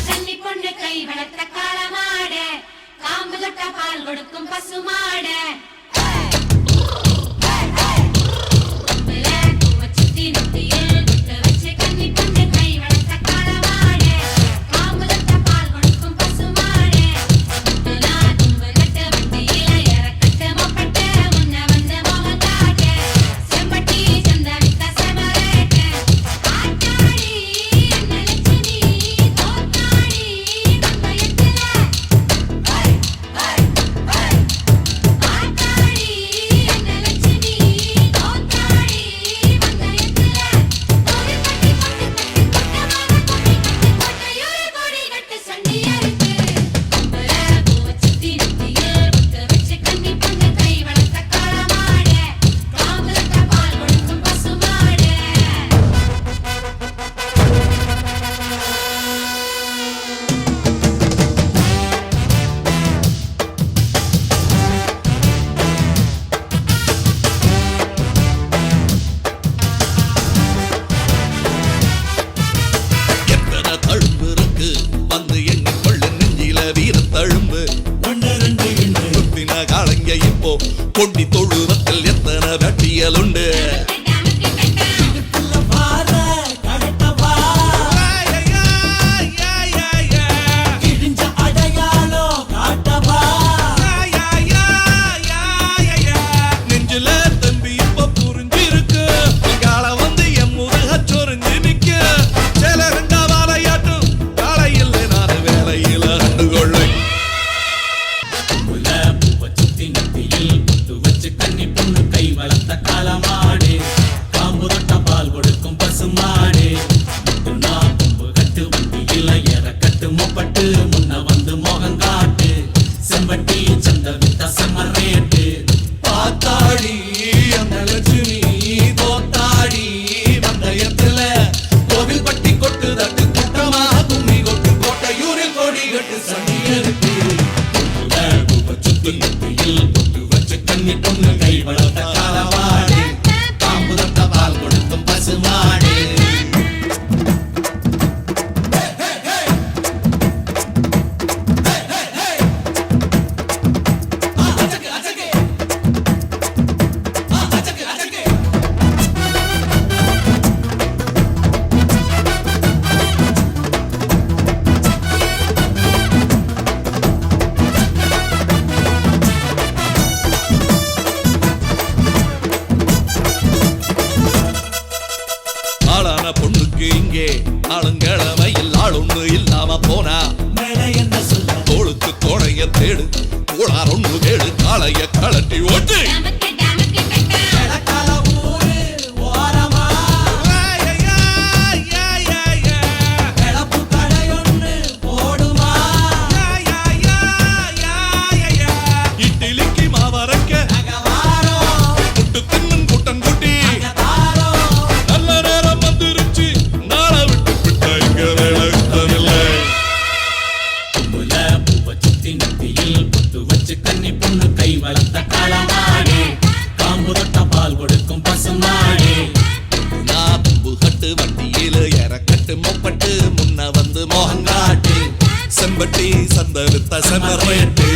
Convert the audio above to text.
கன்னி பொண்ணு கை வளர்த்த காளமாடு காம்பு தொட்ட பால் கொடுக்கும் பசுமாடு கொண்டி தொழுவத்தில் எத்தனை வெட்டியல் உண்டு நெஞ்சில தம்பி இப்ப புரிஞ்சிருக்கு கால வந்து என் முருக சொரிஞ்சு நிக்க சில ரெண்டா வாழையாட்டும் காலையில் நான் வேலையில கண்டு கொள்ளை கன்னி பொண்ணு கை வளர்த்த காளமாடு காம்பு தொட்ட பால் கொடுக்கும் பசுமாடு கொம்பு கட்டு வண்டியில ஏறக்கட்டு மொப்பட்டு முன்ன வந்து மோகம் காட்டு செம்பட்டி சந்த வித்த செம்மரேட்டு பாத்தாடி அந்த லட்சுமி தோத்தாடி வந்தயத்துல கோவில் பட்டி கொட்டு தட்டு குட்டமா கும்மி கொட்டு கோட்டையூரில் கொடி கட்டு சனி இருக்கு சுத்தி நெத்தியில் பொட்டு வச்சு கன்னி பொண்ணு கை வளர்த்த காளமாடு காம்பு தொட்ட பால் கொடுக்கும் பசுமாடு பொண்ணுக்கு இங்கே ஆளுங்கிழமையில் ஆளொன்னு இல்லாம போனா என்ன சொல்ல தோளுக்கு தோடைய தேடு கோளார் ஒண்ணு தேடு காளைய கலட்டி ஓட்டு இட்லிக்கு மாவரைக்க புட்டு தின்னும் கூட்டம் கூட்டி கன்னி பொண்ணு கை வளர்த்த காளமாடு காம்பு தொட்ட பால் கொடுக்கும் பசுமாடு தும்பு கட்டு வண்டியில இறக்கட்டு மொப்பட்டு முன்ன வந்து மோகங்காட்டு செம்பட்டி சந்த வித்த செமரேட்டு